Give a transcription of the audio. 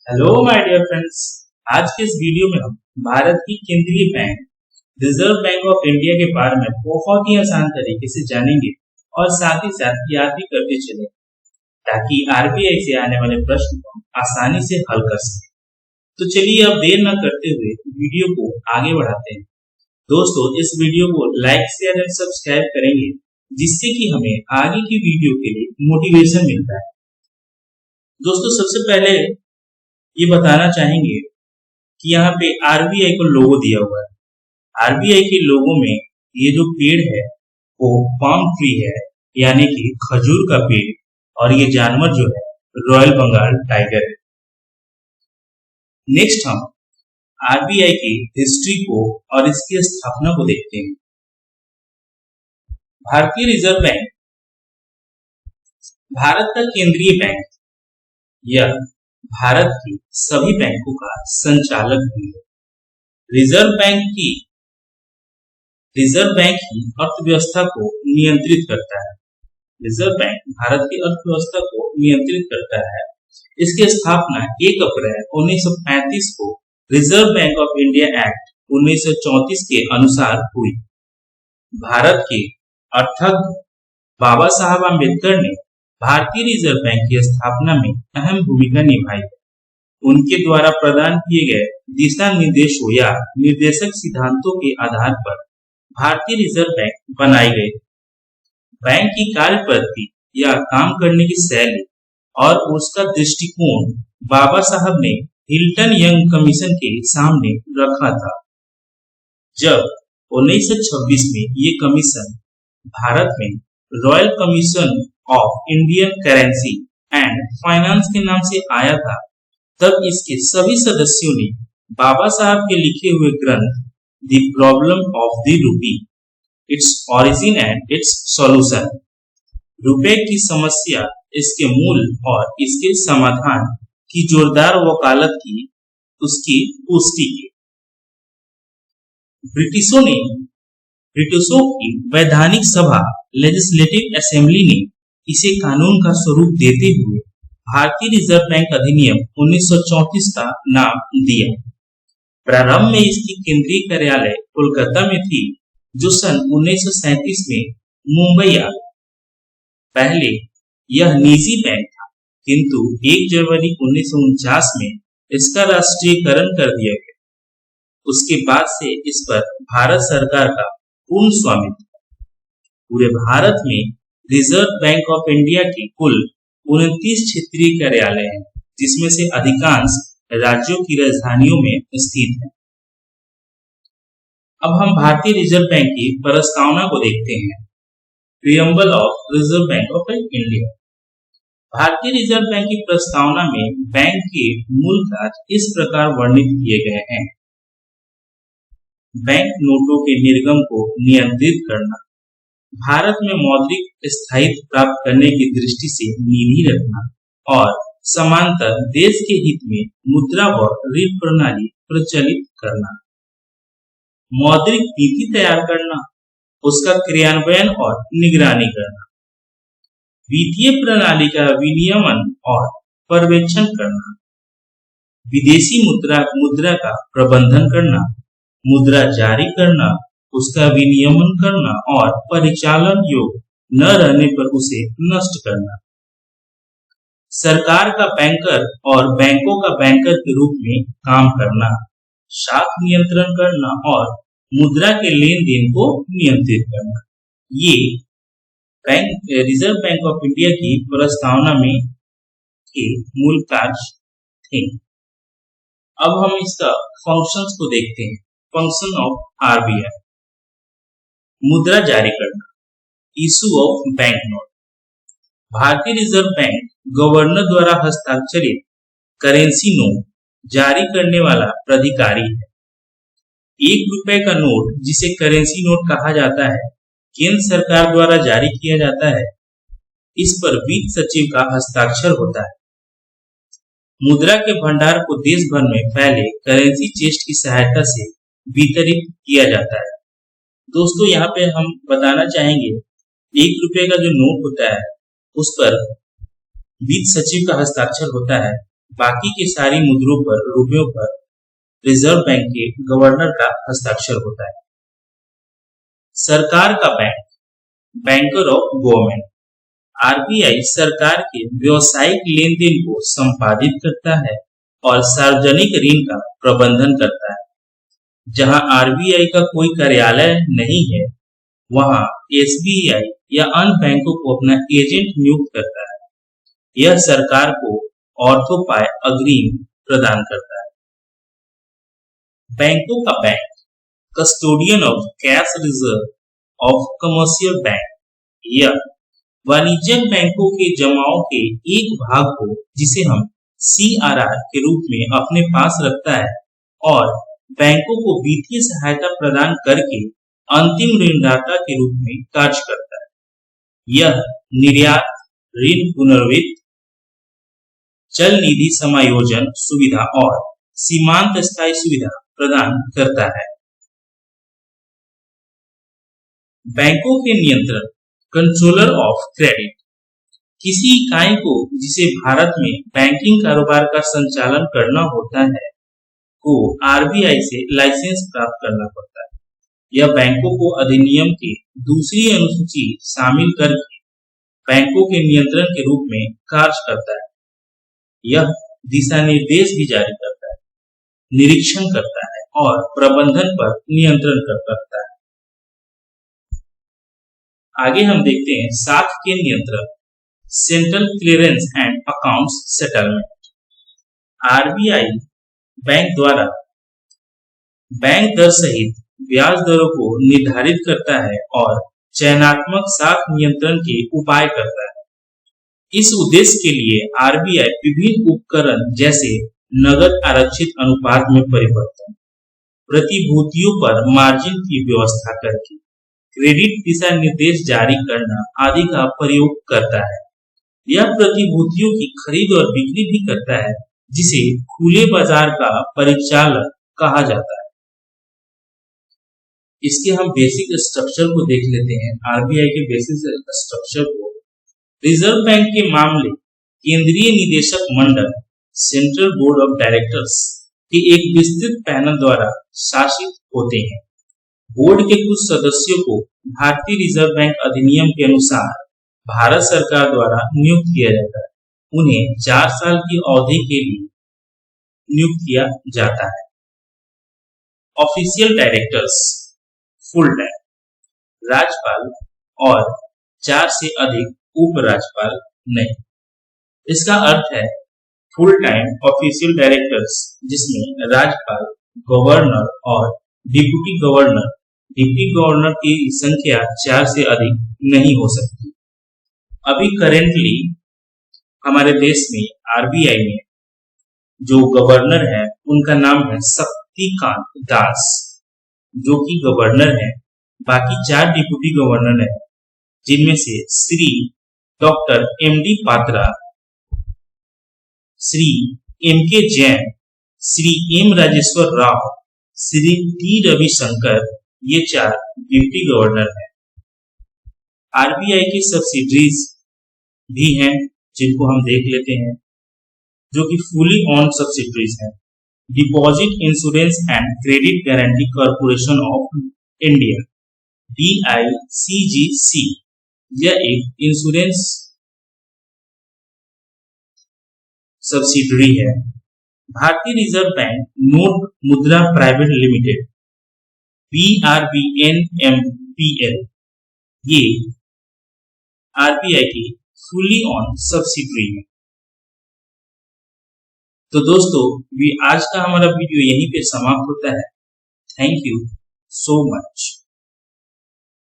Hello my dear friends. आज के इस वीडियो में हम भारत की केंद्रीय bank reserve bank of India के बारे में बहुत ही आसान तरीके से जानेंगे और साथ ही साथ याद भी करते चले ताकि आरबीआई से आने वाले प्रश्न को हम आसानी से हल कर सकें। तो चलिए अब देर न करते हुए वीडियो को आगे बढ़ाते हैं। दोस्तों, इस वीडियो को लाइक शेयर एंड सब्सक्राइब करेंगे जिससे कि हमें आगे की वीडियो के लिए मोटिवेशन मिलता है। दोस्तों, सबसे पहले ये बताना चाहेंगे कि यहाँ पे आरबीआई को लोगो दिया हुआ है। आरबीआई के लोगो में ये जो पेड़ है वो पाम ट्री है, यानी कि खजूर का पेड़, और ये जानवर जो है रॉयल बंगाल टाइगर है। नेक्स्ट हम आरबीआई की हिस्ट्री को और इसकी स्थापना को देखते हैं। भारतीय रिजर्व बैंक भारत का केंद्रीय बैंक, यह भारत के सभी बैंकों का संचालक भी है। रिजर्व बैंक ही अर्थव्यवस्था को नियंत्रित करता है। रिजर्व बैंक भारत की अर्थव्यवस्था को नियंत्रित करता है। इसकी स्थापना 1 अप्रैल 1935 को reserve bank of India act 1934 के अनुसार हुई। भारत के अर्थज्ञ बाबा साहब अम्बेडकर ने भारतीय रिजर्व बैंक की स्थापना में अहम भूमिका निभाई। उनके द्वारा प्रदान किए गए दिशा निर्देशों या निर्देशक सिद्धांतों के आधार पर भारतीय रिजर्व बैंक बनाई गई। बैंक की कार्य पद्धति या काम करने की शैली और उसका दृष्टिकोण बाबा साहब ने हिल्टन यंग कमीशन के सामने रखा था। जब 1926 में ये कमीशन भारत में royal commission of Indian currency and finance के नाम से आया था, तब इसके सभी सदस्यों ने बाबा साहब के लिखे हुए ग्रंथ the problem of the rupee, its origin and it's solution, रुपए की समस्या, इसके मूल और इसके समाधान की जोरदार वकालत की, उसकी पुष्टि की। ब्रिटिशों की वैधानिक सभा लेजिस्लेटिव असेंबली ने इसे कानून का स्वरूप देते हुए भारतीय रिजर्व बैंक अधिनियम 1934 का नाम दिया। प्रारंभ में इसकी केंद्रीय कार्यालय कोलकाता में थी, जो सन 1937 में मुंबई आ गई। पहले यह निजी बैंक था, किंतु 1 जनवरी 1949 में इसका राष्ट्रीयकरण कर दिया गया। उसके बाद से इस पर भारत सरकार का पूर्ण स्वामित्व। पूरे भारत में रिजर्व बैंक ऑफ इंडिया के कुल 29 क्षेत्रीय कार्यालय हैं, जिसमें से अधिकांश राज्यों की राजधानियों में स्थित हैं। अब हम भारतीय रिजर्व बैंक की प्रस्तावना को देखते हैं। Preamble of reserve bank of India. भारतीय रिजर्व बैंक की प्रस्तावना में बैंक के मूल कार्य इस प्रकार वर्णित किए गए हैं। बैंक नोटों के निर्गम को नियंत्रित करना, भारत में मौद्रिक स्थायित्व प्राप्त करने की दृष्टि से निधि रखना और समांतर देश के हित में मुद्रा व ऋण प्रणाली प्रचलित करना, मौद्रिक नीति तैयार करना, उसका क्रियान्वयन और निगरानी करना, वित्तीय प्रणाली का विनियमन और पर्यवेक्षण करना, विदेशी मुद्रा का प्रबंधन करना, मुद्रा जारी करना, उसका विनियमन करना और परिचालन योग्य न रहने पर उसे नष्ट करना, सरकार का बैंकर और बैंकों का बैंकर के रूप में काम करना, शाख नियंत्रण करना और मुद्रा के लेन देन को नियंत्रित करना। ये रिजर्व बैंक ऑफ इंडिया की प्रस्तावना में के मूल कार्य थे। अब हम इसका फंक्शंस को देखते हैं। Function of RBI. मुद्रा जारी करना, इशू ऑफ बैंक नोट। भारतीय रिजर्व बैंक गवर्नर द्वारा हस्ताक्षरित करेंसी नोट जारी करने वाला प्राधिकारी है। 1 रुपए का नोट, जिसे करेंसी नोट कहा जाता है, केंद्र सरकार द्वारा जारी किया जाता है। इस पर वित्त सचिव का हस्ताक्षर होता है। मुद्रा के भंडार को देश भर में फैले करेंसी चेस्ट की सहायता से वितरित किया जाता है। दोस्तों, यहाँ पे हम बताना चाहेंगे, 1 रुपए का जो नोट होता है उस पर वित्त सचिव का हस्ताक्षर होता है बाकी के सारी मुद्रों पर, रुपयों पर रिजर्व बैंक के गवर्नर का हस्ताक्षर होता है। सरकार का bank, banker of government. RBI सरकार के व्यावसायिक लेन देन को संपादित करता है और सार्वजनिक ऋण का प्रबंधन करता है। जहां आरबीआई का कोई कार्यालय नहीं है, वहां एसबीआई या अन्य बैंकों को अपना एजेंट नियुक्त करता है। यह सरकार को ऑर्थोपाय अग्रिम प्रदान करता है। बैंकों का bank, custodian of cash reserve of commercial bank. यह वाणिज्यिक बैंकों के जमाओं के एक भाग को, जिसे हम सीआरआर के रूप में अपने पास रखता है और बैंकों को वित्तीय सहायता प्रदान करके अंतिम ऋणदाता के रूप में कार्य करता है। यह निर्यात, ऋण पुनर्वित्त, चल निधि समायोजन सुविधा और सीमांत स्थायी सुविधा प्रदान करता है। बैंकों के नियंत्रण, कंट्रोलर ऑफ क्रेडिट। किसी इकाई को जिसे भारत में बैंकिंग कारोबार का संचालन करना होता है, को आरबीआई से लाइसेंस प्राप्त करना पड़ता है। यह बैंकों को अधिनियम की दूसरी अनुसूची शामिल करके बैंकों के नियंत्रण के रूप में कार्य करता है। यह दिशा निर्देश भी जारी करता है, निरीक्षण करता है और प्रबंधन पर नियंत्रण करता है। आगे हम देखते हैं साख के नियंत्रण, central clearance and accounts settlement. RBI bank द्वारा बैंक दर सहित ब्याज दरों को निर्धारित करता है और चयनात्मक साख नियंत्रण के उपाय करता है। इस उद्देश्य के लिए आरबीआई विभिन्न उपकरण जैसे नगद आरक्षित अनुपात में परिवर्तन, प्रतिभूतियों पर मार्जिन की व्यवस्था करके क्रेडिट दिशा निर्देश जारी करना आदि का प्रयोग करता है। यह प्रतिभूतियों की खरीद और बिक्री भी करता है, जिसे खुले बाजार का परिचालन कहा जाता है। इसके हम बेसिक स्ट्रक्चर को देख लेते हैं। आरबीआई के बेसिक स्ट्रक्चर को, रिजर्व बैंक के मामले केंद्रीय निदेशक मंडल, सेंट्रल बोर्ड ऑफ डायरेक्टर्स के एक विस्तृत पैनल द्वारा शासित होते हैं। बोर्ड के कुछ सदस्यों को भारतीय रिजर्व बैंक अधिनियम के अनुसार भारत सरकार द्वारा नियुक्त किया जाता है। उन्हें 4 साल की अवधि के लिए नियुक्त किया जाता है। ऑफिशियल डायरेक्टर्स, फुल टाइम, राज्यपाल और 4 से अधिक उपराज्यपाल नहीं। इसका अर्थ है फुल टाइम ऑफिशियल डायरेक्टर्स, जिसमें राज्यपाल, गवर्नर और डिप्टी गवर्नर की संख्या 4 से अधिक नहीं हो सकती। अभी करेंटली हमारे देश में आरबीआई में जो गवर्नर है, उनका नाम है शक्तिकांत दास, जो कि गवर्नर है। बाकी 4 डिप्टी गवर्नर है, जिनमें से Shri doctor MD Patra, Shri MK Jain, Shri M Rajeshwar Rao, Shri T Ravishankar, ये 4 डिप्टी गवर्नर हैं। आरबीआई की सब्सिडरीज भी हैं, जिनको हम देख लेते हैं, जो कि फुली ऑन सब्सिडरीज हैं। Deposit insurance and credit guarantee corporation of India, DICGC, यह एक इंश्योरेंस सब्सिडरी है। Bharatiya reserve bank note Mudra private limited, BRBNMPL, ये आरबीआई की फुली ऑन सब्सिडरी है। तो दोस्तों, आज का हमारा वीडियो यहीं पे समाप्त होता है। Thank you so much.